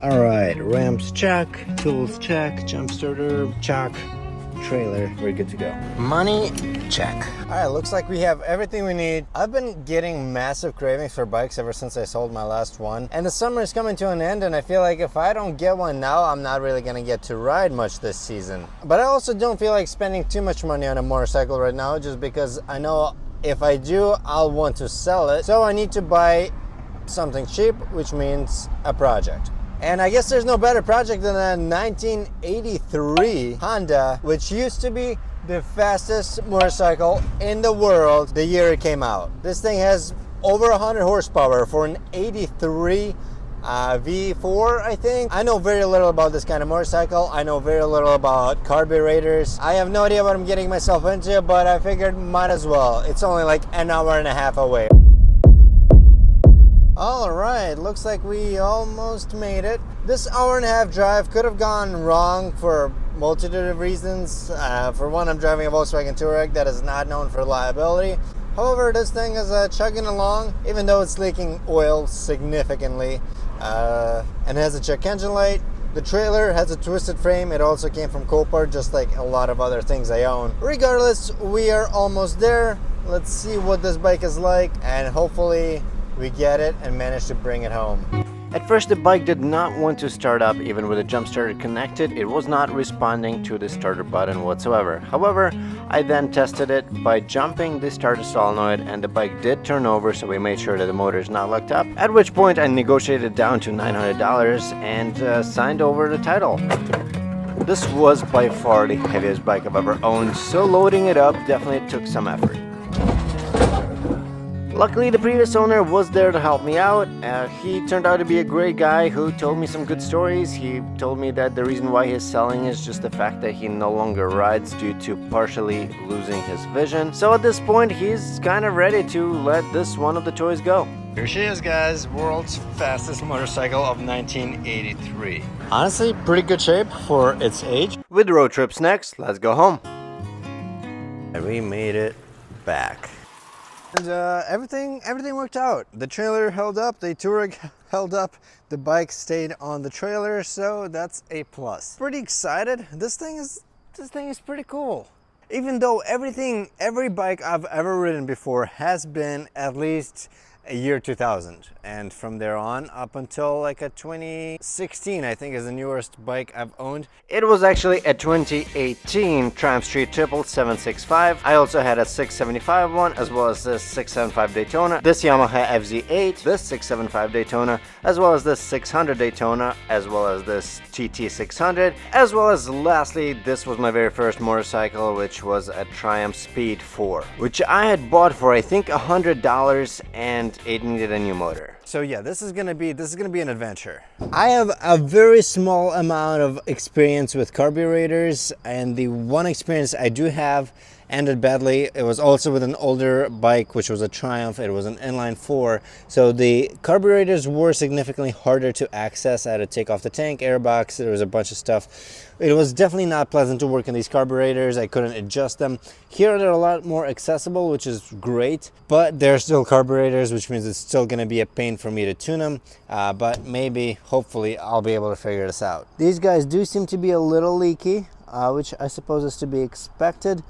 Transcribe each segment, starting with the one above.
All right, ramps check, tools check, jump starter check, trailer, we're good to go. Money check. All right, looks like we have everything we need. I've been getting massive cravings for bikes ever since I sold my last one, and the summer is coming to an end, and I feel like if I don't get one now, I'm not really gonna get to ride much this season. But I also don't feel like spending too much money on a motorcycle right now, just because I know if I do, I'll want to sell it. So I need to buy something cheap, which means a project. And I guess there's no better project than a 1983 Honda, which used to be the fastest motorcycle in the world the year it came out. This thing has over 100 horsepower for an 83 V4, I think. I know very little about this kind of motorcycle. I know very little about carburetors. I have no idea what I'm getting myself into, but I figured might as well. It's only like an hour and a half away. All right, looks like we almost made it. This hour and a half drive could have gone wrong for a multitude of reasons. For one, I'm driving a Volkswagen Touareg that is not known for reliability. However, this thing is chugging along, even though it's leaking oil significantly, and has a check engine light. The trailer has a twisted frame. It also came from Copart, just like a lot of other things I own. Regardless, we are almost there. Let's see what this bike is like, and hopefully we get it and manage to bring it home. At first the bike did not want to start up. Even with the jump starter connected, it was not responding to the starter button whatsoever. However, I then tested it by jumping the starter solenoid, and the bike did turn over, so we made sure that the motor is not locked up. At which point I negotiated down to $900 and signed over the title. This was by far the heaviest bike I've ever owned, so loading it up definitely took some effort. Luckily, the previous owner was there to help me out. He turned out to be a great guy who told me some good stories. He told me that the reason why he's selling is just the fact that he no longer rides due to partially losing his vision. So at this point, he's kind of ready to let this one of the toys go. Here she is, guys, world's fastest motorcycle of 1983. Honestly, pretty good shape for its age. With the road trips next, let's go home. And we made it back. And everything worked out. The trailer held up, the Touareg held up, the bike stayed on the trailer, so that's a plus. Pretty excited. This thing is pretty cool. Even though every bike I've ever ridden before has been at least a year 2000, and from there on up until like a 2016 I think is the newest bike I've owned. It was actually a 2018 Triumph Street Triple 765. I also had a 675 one, as well as this 675 Daytona, this Yamaha FZ8, this 675 Daytona, as well as this 600 Daytona, as well as this TT600, as well as lastly this was my very first motorcycle, which was a Triumph Speed 4, which I had bought for I think $100, and it needed a new motor. So yeah, this is gonna be an adventure. I have a very small amount of experience with carburetors, and the one experience I do have ended badly. It was also with an older bike, which was a Triumph. It was an inline 4, so the carburetors were significantly harder to access. I had to take off the tank, airbox, there was a bunch of stuff. It was definitely not pleasant to work in these carburetors. I couldn't adjust them. Here they're a lot more accessible, which is great, but they're still carburetors, which means it's still going to be a pain for me to tune them, but maybe, hopefully, I'll be able to figure this out. These guys do seem to be a little leaky, which I suppose is to be expected.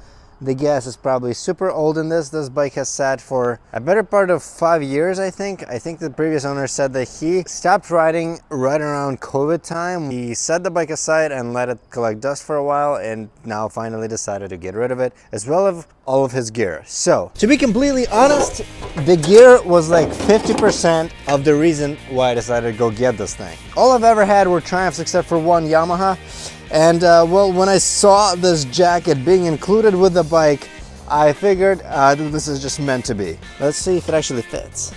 The gas is probably super old in this. This bike has sat for a better part of 5 years, I think. I think the previous owner said that he stopped riding right around COVID time. He set the bike aside and let it collect dust for a while, and now finally decided to get rid of it, as well as all of his gear. So, to be completely honest, the gear was like 50% of the reason why I decided to go get this thing. All I've ever had were Triumphs except for one Yamaha. And well, when I saw this jacket being included with the bike, I figured this is just meant to be. Let's see if it actually fits.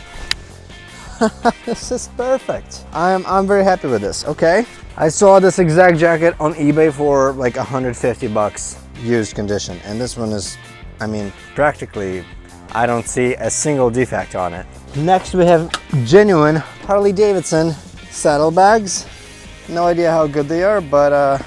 This is perfect. I'm very happy with this. Okay, I saw this exact jacket on eBay for like 150 bucks, used condition, and this one is, I mean, practically, I don't see a single defect on it. Next we have genuine Harley Davidson saddlebags. No idea how good they are, but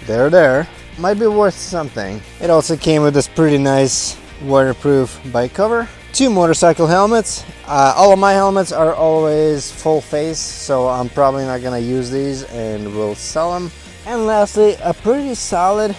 they're there. Might be worth something. It also came with this pretty nice waterproof bike cover. 2 motorcycle helmets. All of my helmets are always full face, so I'm probably not gonna use these and we'll sell them. And lastly, a pretty solid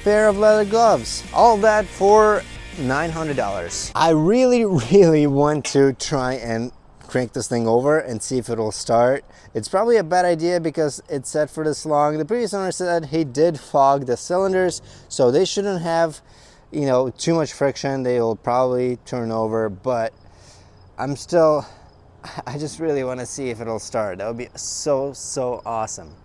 pair of leather gloves. All of that for $900. I really want to try and crank this thing over and see if it'll start. It's probably a bad idea because it's set for this long. The previous owner said he did fog the cylinders, so they shouldn't have, you know, too much friction. They will probably turn over, but I just really want to see if it'll start. That would be so awesome.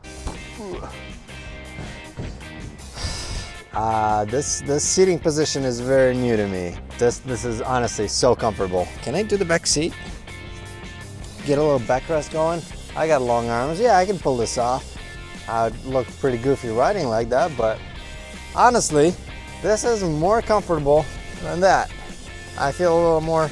This seating position is very new to me. This is honestly so comfortable. Can I do the back seat? Get a little backrest going? I got long arms. Yeah, I can pull this off. I'd look pretty goofy riding like that, but honestly, this is more comfortable than that. I feel a little more,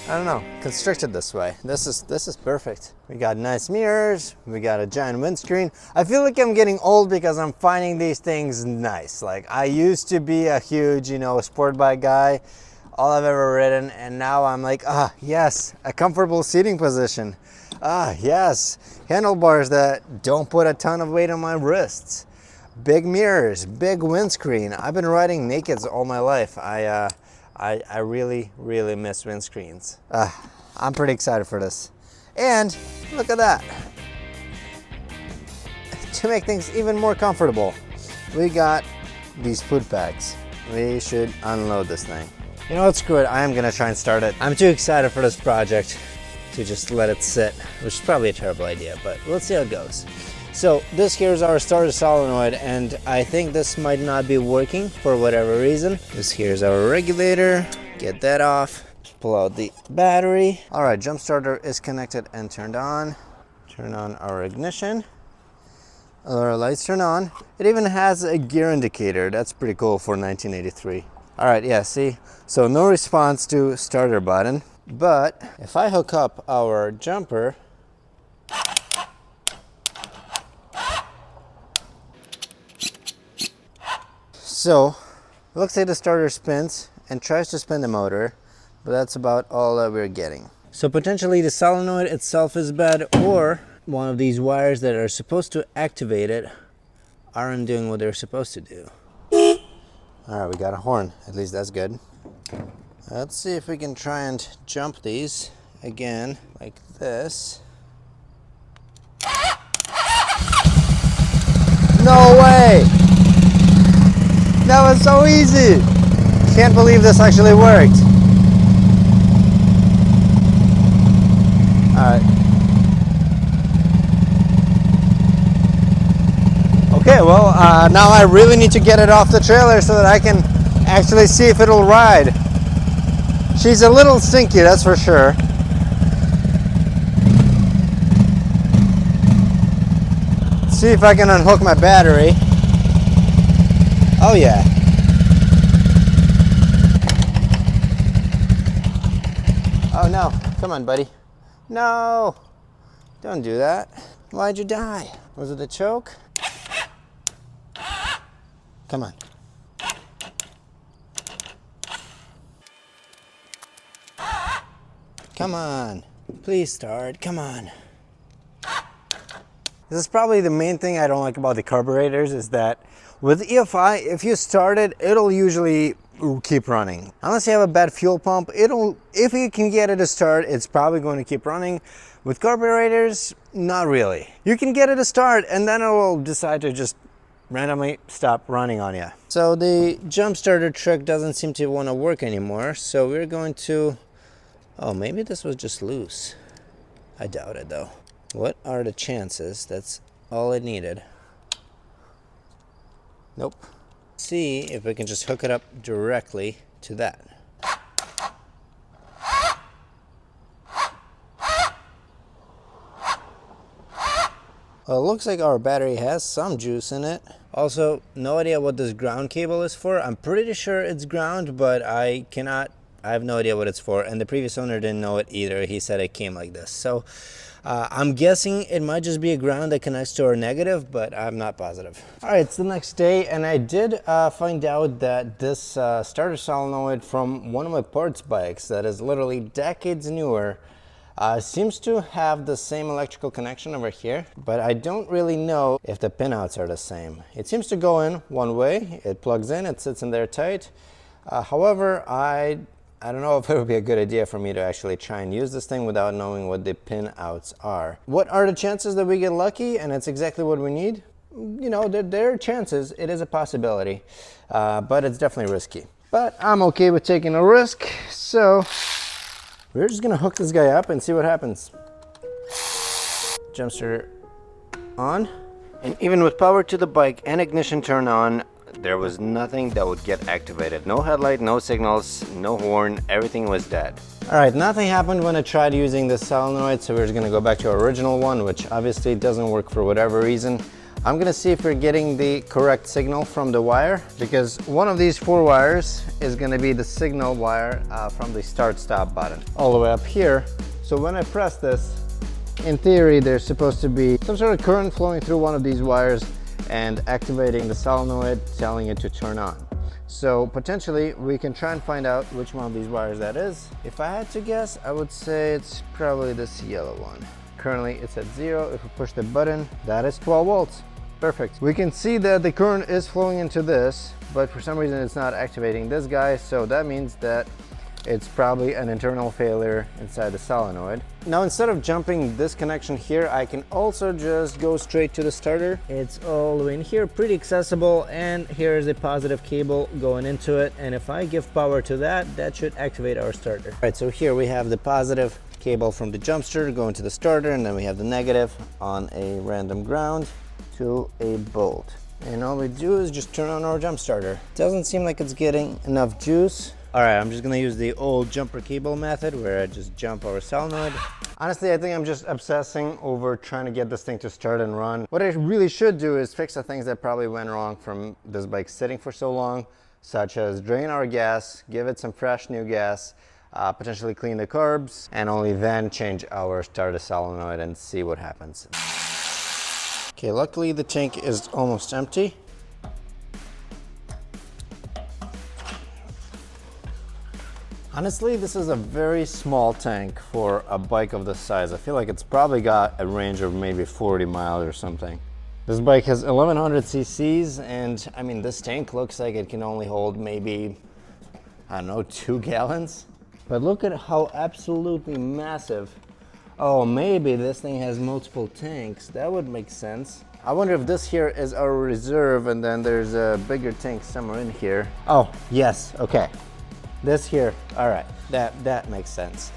I don't know, constricted this way. This is perfect. We got nice mirrors. We got a giant windscreen. I feel like I'm getting old because I'm finding these things nice. Like, I used to be a huge, you know, sport bike guy, all I've ever ridden, and now I'm like, yes, a comfortable seating position. Yes, handlebars that don't put a ton of weight on my wrists. Big mirrors, big windscreen. I've been riding nakeds all my life. I really miss windscreens. I'm pretty excited for this. And look at that. To make things even more comfortable, we got these food packs. We should unload this thing. You know what, screw it, I am gonna try and start it. I'm too excited for this project to just let it sit, which is probably a terrible idea, but let's see how it goes. So this here is our starter solenoid, and I think this might not be working for whatever reason. This here is our regulator. Get that off. Pull out the battery. All right, jump starter is connected and turned on. Turn on our ignition. Our lights turn on. It even has a gear indicator. That's pretty cool for 1983. All right, yeah, see? So no response to starter button. But if I hook up our jumper, so it looks like the starter spins and tries to spin the motor, but that's about all that we're getting. So potentially the solenoid itself is bad, or one of these wires that are supposed to activate it aren't doing what they're supposed to do. All right, we got a horn. At least that's good. Let's see if we can try and jump these again, like this. No way! That was so easy! Can't believe this actually worked. Alright. Okay, well, now I really need to get it off the trailer so that I can actually see if it'll ride. She's a little stinky, that's for sure. Let's see if I can unhook my battery. Oh yeah. Oh no, come on buddy. No, don't do that. Why'd you die? Was it a choke? Come on. Come on, please start, come on. This is probably the main thing I don't like about the carburetors, is that with EFI, if you start it, it'll usually keep running. Unless you have a bad fuel pump, if you can get it to start, it's probably going to keep running. With carburetors, not really. You can get it to start and then it will decide to just randomly stop running on you. So the jump starter trick doesn't seem to want to work anymore, so we're going to, oh, maybe this was just loose. I doubt it though. What are the chances that's all it needed? Nope. See if we can just hook it up directly to that. Well, it looks like our battery has some juice in it. Also, no idea what this ground cable is for. I'm pretty sure it's ground, but I have no idea what it's for. And the previous owner didn't know it either. He said it came like this. So I'm guessing it might just be a ground that connects to our negative, but I'm not positive. All right, it's the next day, and I did find out that this starter solenoid from one of my parts bikes that is literally decades newer seems to have the same electrical connection over here, but I don't really know if the pinouts are the same. It seems to go in one way, it plugs in, it sits in there tight. However, I don't know if it would be a good idea for me to actually try and use this thing without knowing what the pinouts are. What are the chances that we get lucky and it's exactly what we need? You know, there are chances, it is a possibility, but it's definitely risky. But I'm okay with taking a risk, so we're just gonna hook this guy up and see what happens. Jump starter on. And even with power to the bike and ignition turned on, there was nothing that would get activated. No headlight, no signals, no horn, everything was dead. All right, nothing happened when I tried using the solenoid, so we're just gonna go back to our original one, which obviously doesn't work for whatever reason. I'm gonna see if we're getting the correct signal from the wire, because one of these 4 wires is gonna be the signal wire from the start-stop button all the way up here. So when I press this, in theory, there's supposed to be some sort of current flowing through one of these wires and activating the solenoid, telling it to turn on. So potentially we can try and find out which one of these wires that is. If I had to guess, I would say it's probably this yellow one. Currently it's at 0. If we push the button, that is 12 volts. Perfect. We can see that the current is flowing into this, but for some reason it's not activating this guy, so that means that it's probably an internal failure inside the solenoid. Now, instead of jumping this connection here, I can also just go straight to the starter. It's all the way in here, pretty accessible, and here's a positive cable going into it, and if I give power to that, that should activate our starter. All right, so here we have the positive cable from the jump starter going to the starter, and then we have the negative on a random ground to a bolt. And all we do is just turn on our jump starter. Doesn't seem like it's getting enough juice. All right, I'm just gonna use the old jumper cable method where I just jump our solenoid. Honestly, I think I'm just obsessing over trying to get this thing to start and run. What I really should do is fix the things that probably went wrong from this bike sitting for so long, such as drain our gas, give it some fresh new gas, potentially clean the carbs, and only then change our starter solenoid and see what happens. Okay, luckily the tank is almost empty. Honestly, this is a very small tank for a bike of this size. I feel like it's probably got a range of maybe 40 miles or something. This bike has 1100 cc's, and I mean, this tank looks like it can only hold maybe, I don't know, 2 gallons. But look at how absolutely massive. Oh, maybe this thing has multiple tanks. That would make sense. I wonder if this here is our reserve and then there's a bigger tank somewhere in here. Oh, yes, okay. This here, all right, that makes sense.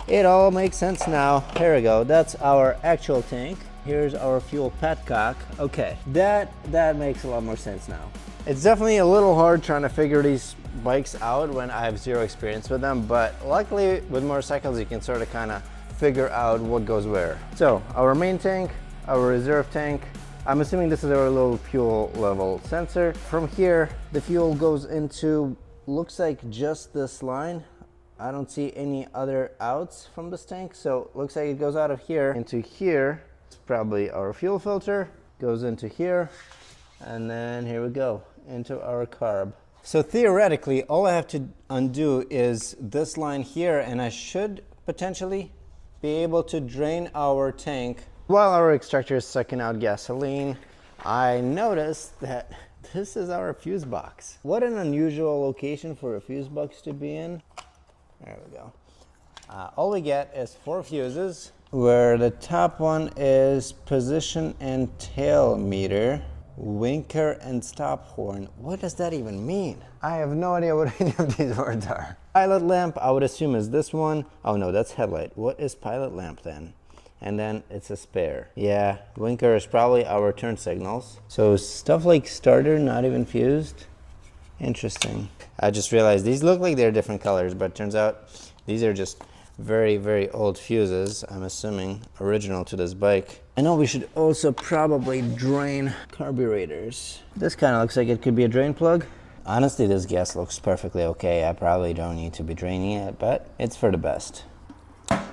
It all makes sense now. Here we go, that's our actual tank. Here's our fuel petcock. Okay, that makes a lot more sense now. It's definitely a little hard trying to figure these bikes out when I have 0 experience with them, but luckily with motorcycles you can sort of kind of figure out what goes where. So our main tank, our reserve tank, I'm assuming this is our little fuel level sensor. From here, the fuel goes into, looks like just this line. I don't see any other outs from this tank, so it looks like it goes out of here into here. It's probably our fuel filter, goes into here, and then here we go, into our carb. So theoretically, all I have to undo is this line here, and I should potentially be able to drain our tank. While our extractor is sucking out gasoline, I noticed that this is our fuse box. What an unusual location for a fuse box to be in. There we go. All we get is 4 fuses, where the top one is position and tail meter, winker and stop horn. What does that even mean? I have no idea what any of these words are. Pilot lamp, I would assume is this one. Oh no, that's headlight. What is pilot lamp then? And then it's a spare. Yeah, winker is probably our turn signals. So stuff like starter, not even fused. Interesting. I just realized these look like they're different colors, but turns out these are just very, very old fuses. I'm assuming original to this bike. I know we should also probably drain carburetors. This kind of looks like it could be a drain plug. Honestly, this gas looks perfectly okay. I probably don't need to be draining it, but it's for the best.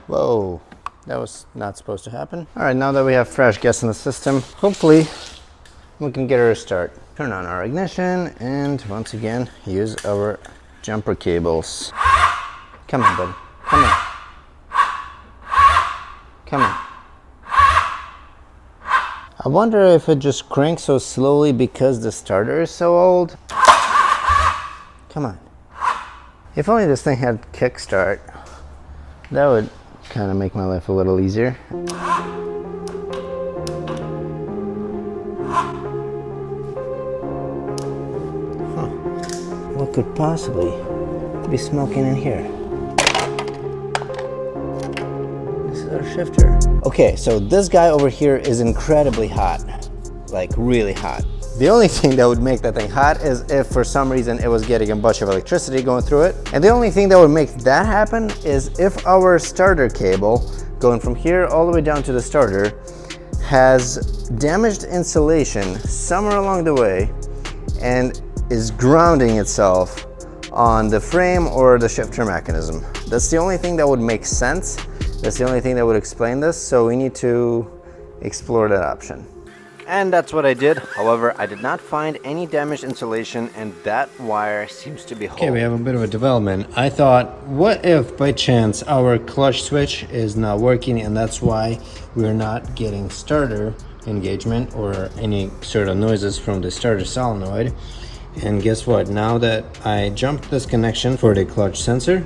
Whoa. That was not supposed to happen. All right, now that we have fresh gas in the system, hopefully we can get her to start. Turn on our ignition and once again, use our jumper cables. Come on, buddy. Come on. Come on. I wonder if it just cranks so slowly because the starter is so old. Come on. If only this thing had kickstart, that would kind of make my life a little easier. Huh. What could possibly be smoking in here? This is our shifter. Okay, so this guy over here is incredibly hot, like really hot. The only thing that would make that thing hot is if for some reason it was getting a bunch of electricity going through it. And the only thing that would make that happen is if our starter cable going from here all the way down to the starter has damaged insulation somewhere along the way and is grounding itself on the frame or the shifter mechanism. That's the only thing that would make sense. That's the only thing that would explain this. So we need to explore that option. And that's what I did. However, I did not find any damaged insulation and that wire seems to be whole. Okay, we have a bit of a development. I thought, what if by chance our clutch switch is not working and that's why we're not getting starter engagement or any sort of noises from the starter solenoid. And guess what? Now that I jumped this connection for the clutch sensor,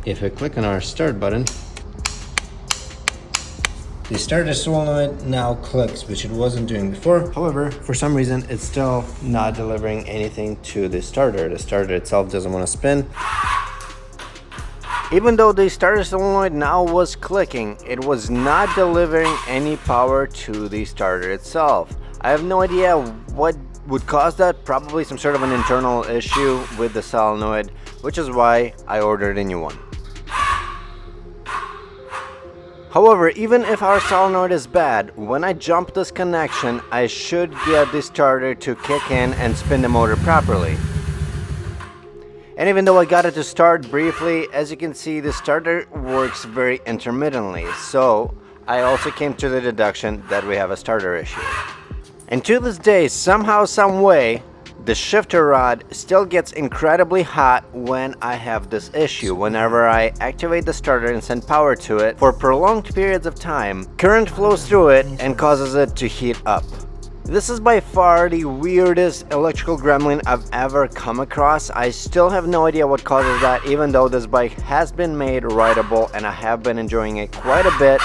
if I click on our start button, the starter solenoid now clicks, which it wasn't doing before. However, for some reason, it's still not delivering anything to the starter. The starter itself doesn't want to spin. Even though the starter solenoid now was clicking, it was not delivering any power to the starter itself. I have no idea what would cause that. Probably some sort of an internal issue with the solenoid, which is why I ordered a new one. However, even if our solenoid is bad, when I jump this connection, I should get the starter to kick in and spin the motor properly. And even though I got it to start briefly, as you can see, the starter works very intermittently. So I also came to the deduction that we have a starter issue. And to this day, somehow, some way, the shifter rod still gets incredibly hot when I have this issue. Whenever I activate the starter and send power to it for prolonged periods of time, current flows through it and causes it to heat up. This is by far the weirdest electrical gremlin I've ever come across. I still have no idea what causes that, even though this bike has been made rideable and I have been enjoying it quite a bit.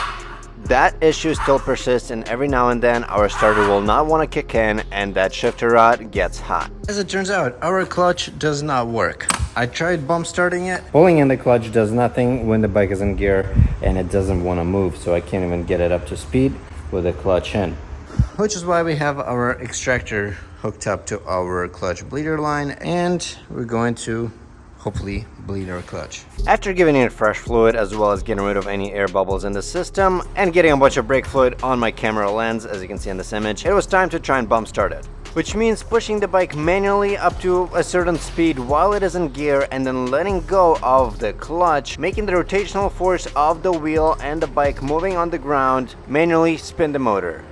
That issue still persists, and every now and then our starter will not want to kick in and that shifter rod gets hot. As it turns out, our clutch does not work. I tried bump starting it. Pulling in the clutch does nothing when the bike is in gear and it doesn't want to move, so I can't even get it up to speed with the clutch in. Which is why we have our extractor hooked up to our clutch bleeder line, and we're going to hopefully bleed our clutch. After giving it fresh fluid, as well as getting rid of any air bubbles in the system and getting a bunch of brake fluid on my camera lens, as you can see in this image, it was time to try and bump start it. Which means pushing the bike manually up to a certain speed while it is in gear and then letting go of the clutch, making the rotational force of the wheel and the bike moving on the ground manually spin the motor.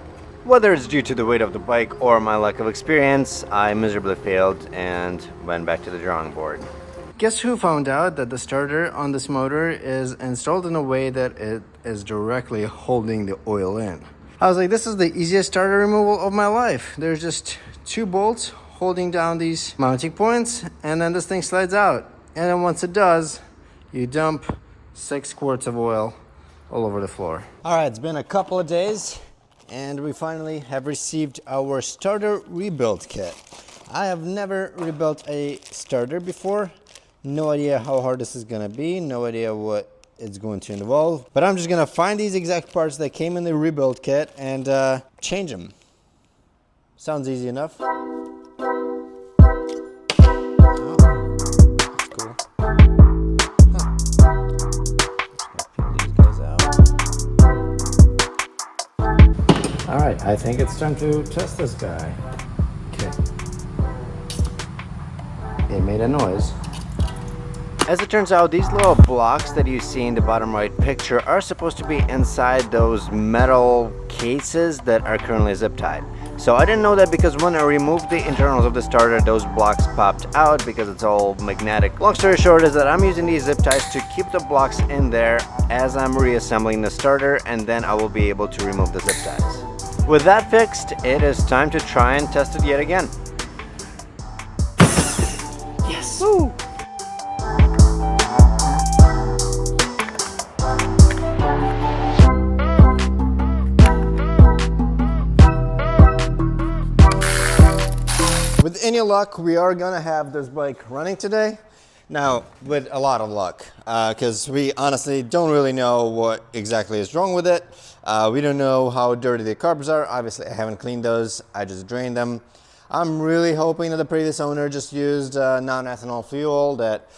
Whether it's due to the weight of the bike or my lack of experience, I miserably failed and went back to the drawing board. Guess who found out that the starter on this motor is installed in a way that it is directly holding the oil in? I was like, this is the easiest starter removal of my life. There's just 2 bolts holding down these mounting points, and then this thing slides out. And then once it does, you dump 6 quarts of oil all over the floor. All right, it's been a couple of days, and we finally have received our starter rebuild kit. I have never rebuilt a starter before. No idea how hard this is gonna be, no idea what it's going to involve, but I'm just gonna find these exact parts that came in the rebuild kit and change them. Sounds easy enough. Oh, that's cool. Huh. Just gonna peel these guys out. All right, I think it's time to test this guy. Okay. It made a noise. As it turns out, these little blocks that you see in the bottom right picture are supposed to be inside those metal cases that are currently zip tied. So I didn't know that because when I removed the internals of the starter, those blocks popped out because it's all magnetic. Long story short is that I'm using these zip ties to keep the blocks in there as I'm reassembling the starter, and then I will be able to remove the zip ties. With that fixed, it is time to try and test it yet again. Yes! Woo! With any luck, we are gonna have this bike running today. Now, with a lot of luck, because we honestly don't really know what exactly is wrong with it. We don't know how dirty the carbs are. Obviously, I haven't cleaned those. I just drained them. I'm really hoping that the previous owner just used non-ethanol fuel that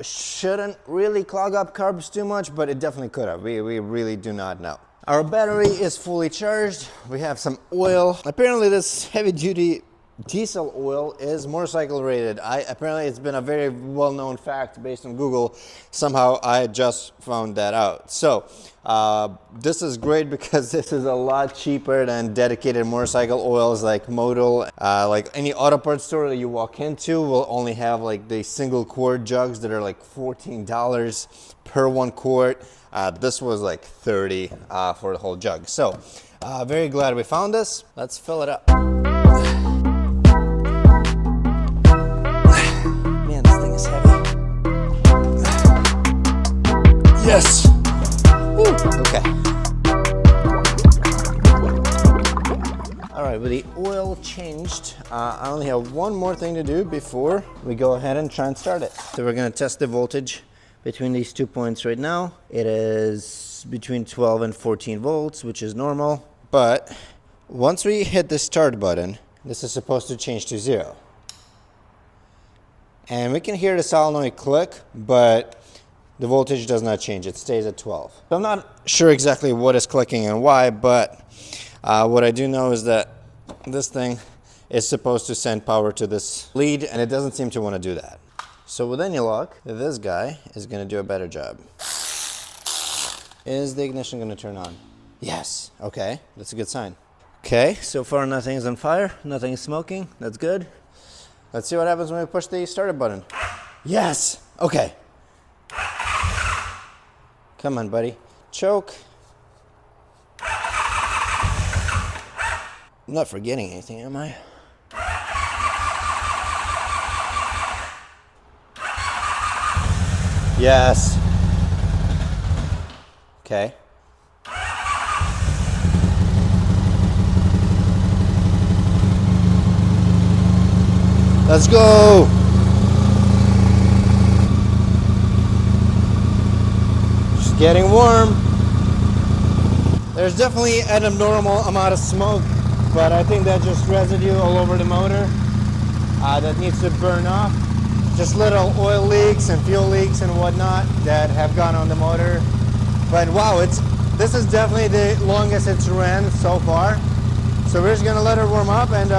shouldn't really clog up carbs too much, but it definitely could have. We really do not know. Our battery is fully charged. We have some oil. Apparently, this heavy-duty diesel oil is motorcycle rated. Apparently it's been a very well-known fact based on Google. Somehow I just found that out. So this is great because this is a lot cheaper than dedicated motorcycle oils like Modal. Like any auto parts store that you walk into will only have like the single quart jugs that are like $14 per 1 quart. This was like $30 for the whole jug. So very glad we found this. Let's fill it up. Yes. Woo. Okay. All right, with the oil changed, I only have one more thing to do before we go ahead and try and start it. So we're gonna test the voltage between these 2 points right now. It is between 12 and 14 volts, which is normal. But once we hit the start button, this is supposed to change to 0. And we can hear the solenoid click, but the voltage does not change. It stays at 12. So I'm not sure exactly what is clicking and why, but what I do know is that this thing is supposed to send power to this lead, and it doesn't seem to want to do that. So with any luck, this guy is going to do a better job. Is the ignition going to turn on? Yes. Okay, that's a good sign. Okay, so far nothing is on fire, nothing is smoking. That's good. Let's see what happens when we push the starter button. Yes. Okay. Come on, buddy. Choke. I'm not forgetting anything, am I? Yes. Okay. Let's go. Getting warm. There's definitely an abnormal amount of smoke, but I think that's just residue all over the motor that needs to burn off. Just little oil leaks and fuel leaks and whatnot that have gone on the motor. But wow, this is definitely the longest it's ran so far. So we're just gonna let her warm up and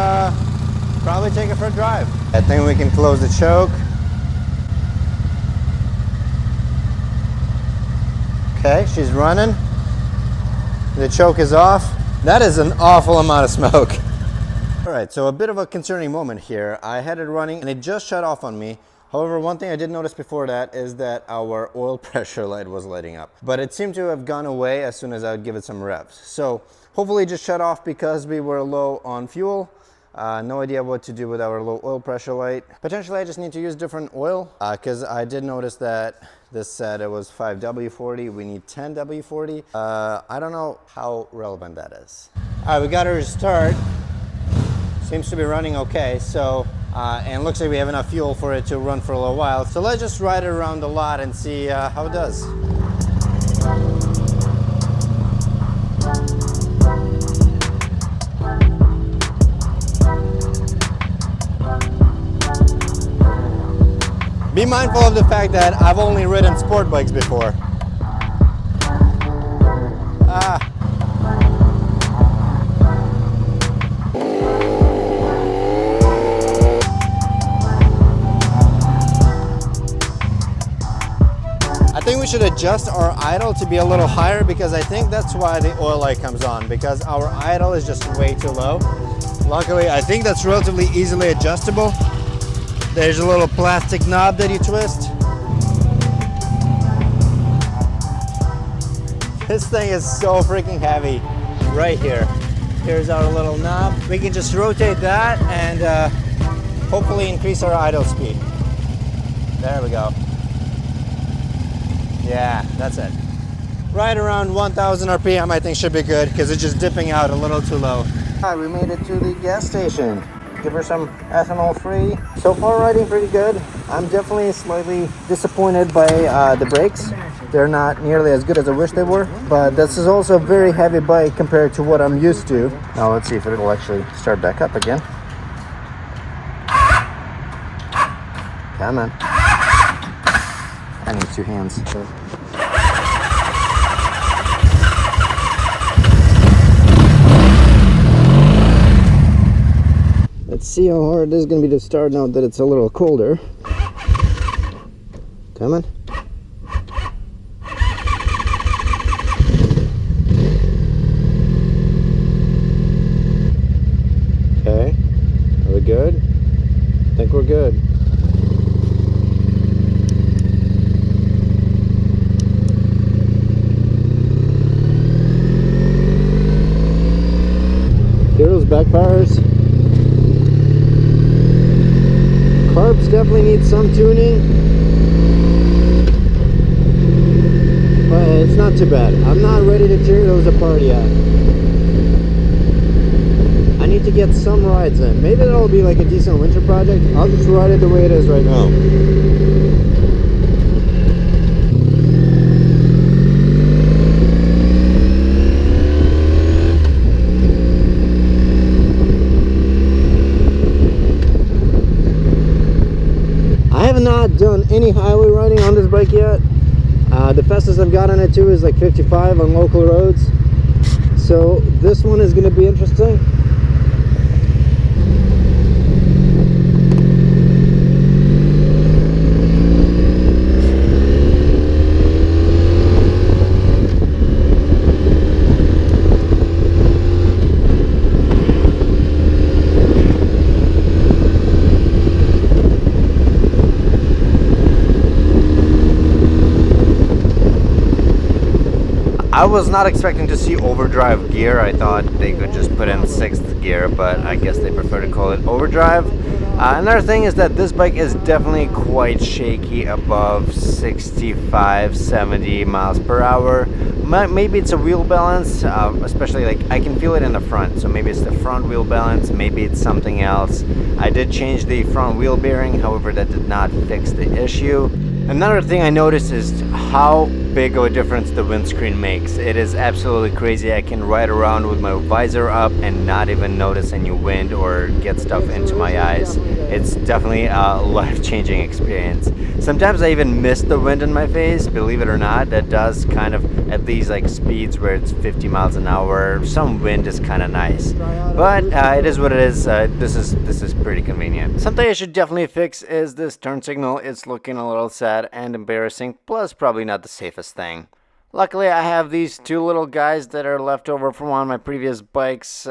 probably take it for a drive. I think we can close the choke. Okay, she's running. The choke is off. That is an awful amount of smoke. All right, so a bit of a concerning moment here. I had it running and it just shut off on me. However, one thing I did notice before that is that our oil pressure light was lighting up. But it seemed to have gone away as soon as I would give it some revs. So hopefully it just shut off because we were low on fuel. No idea what to do with our low oil pressure light. Potentially I just need to use different oil because I did notice that this said it was 5W40. We need 10W40. I don't know how relevant that is. All right, we got her to start. Seems to be running okay. So, and looks like we have enough fuel for it to run for a little while. So let's just ride it around the lot and see how it does. Be mindful of the fact that I've only ridden sport bikes before. should adjust our idle to be a little higher, because I think that's why the oil light comes on, because our idle is just way too low. Luckily, I think that's relatively easily adjustable. There's a little plastic knob that you twist. This thing is so freaking heavy right here. Here's our little knob. We can just rotate that and hopefully increase our idle speed. There we go. Yeah, that's it. Right around 1000 RPM I think should be good, because it's just dipping out a little too low. Alright, we made it to the gas station. Give her some ethanol free. So far riding pretty good. I'm definitely slightly disappointed by the brakes. They're not nearly as good as I wish they were, but this is also a very heavy bike compared to what I'm used to. Now let's see if it'll actually start back up again. Come on. I need 2 hands. Let's see how hard it is going to be to start now that it's a little colder. Come on. Okay. Are we good? I think we're good. Hear those backfires? Carbs definitely need some tuning, but it's not too bad. I'm not ready to tear those apart yet. I need to get some rides in. Maybe that'll be like a decent winter project. I'll just ride it the way it is right now. I have not done any highway riding on this bike yet. The fastest I've got on it too is like 55 on local roads. So this one is going to be interesting. I was not expecting to see overdrive gear. I thought they could just put in 6th gear, but I guess they prefer to call it overdrive. Another thing is that this bike is definitely quite shaky above 65, 70 miles per hour. Maybe it's a wheel balance, especially like I can feel it in the front, so maybe it's the front wheel balance, maybe it's something else. I did change the front wheel bearing, however that did not fix the issue. Another thing I noticed is how big of a difference the windscreen makes. It is absolutely crazy. I can ride around with my visor up and not even notice any wind or get stuff into my eyes. It's definitely a life-changing experience. Sometimes I even miss the wind in my face, believe it or not. That does kind of, at these like speeds where it's 50 miles an hour, some wind is kind of nice. But it is what it is. This is pretty convenient. Something I should definitely fix is this turn signal. It's looking a little sad and embarrassing, plus probably not the safest thing. Luckily, I have these 2 little guys that are left over from one of my previous bikes.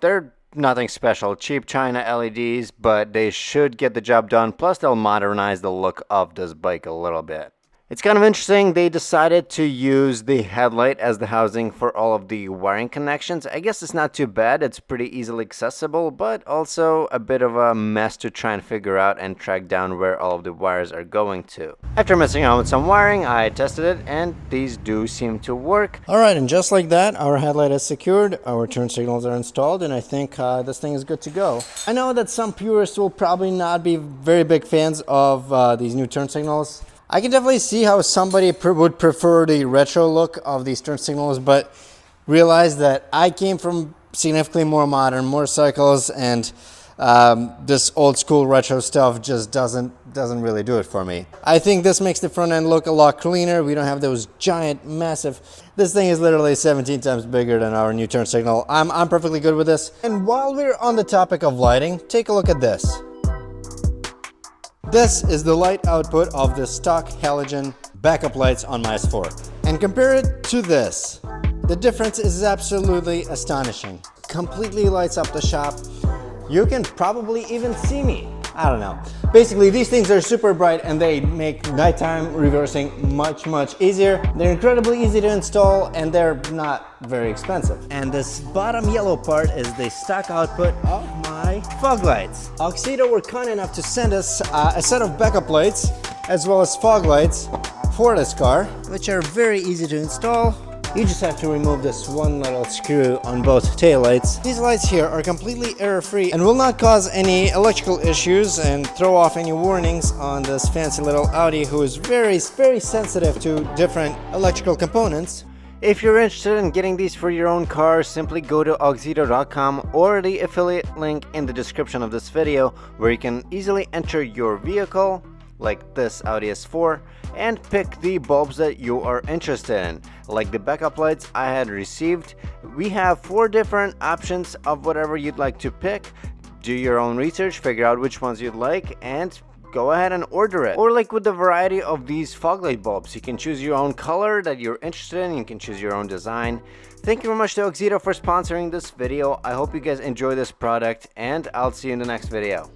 They're nothing special, cheap China LEDs, but they should get the job done. Plus, they'll modernize the look of this bike a little bit. It's kind of interesting, they decided to use the headlight as the housing for all of the wiring connections. I guess it's not too bad, it's pretty easily accessible, but also a bit of a mess to try and figure out and track down where all of the wires are going to. After messing around with some wiring, I tested it, and these do seem to work. Alright, and just like that, our headlight is secured, our turn signals are installed, and I think this thing is good to go. I know that some purists will probably not be very big fans of these new turn signals. I can definitely see how somebody would prefer the retro look of these turn signals, but realize that I came from significantly more modern motorcycles, and this old school retro stuff just doesn't really do it for me. I think this makes the front end look a lot cleaner. We don't have those giant, massive... This thing is literally 17 times bigger than our new turn signal. I'm perfectly good with this. And while we're on the topic of lighting, take a look at this. This is the light output of the stock halogen backup lights on my S4. And compare it to this. The difference is absolutely astonishing. Completely lights up the shop. You can probably even see me. I don't know. Basically, these things are super bright and they make nighttime reversing much easier. They're incredibly easy to install and they're not very expensive. And this bottom yellow part is the stock output of my fog lights. Auxedo were kind enough to send us a set of backup lights as well as fog lights for this car, which are very easy to install. You just have to remove this one little screw on both taillights. These lights here are completely error-free and will not cause any electrical issues and throw off any warnings on this fancy little Audi, who is very sensitive to different electrical components. If you're interested in getting these for your own car, simply go to auxedo.com or the affiliate link in the description of this video, where you can easily enter your vehicle, like this Audi S4, and pick the bulbs that you are interested in. Like the backup lights I had received, we have 4 different options of whatever you'd like to pick. Do your own research, figure out which ones you'd like, and go ahead and order it. Or like with the variety of these fog light bulbs, you can choose your own color that you're interested in, you can choose your own design. Thank you very much to Auxedo for sponsoring this video. I hope you guys enjoy this product, and I'll see you in the next video.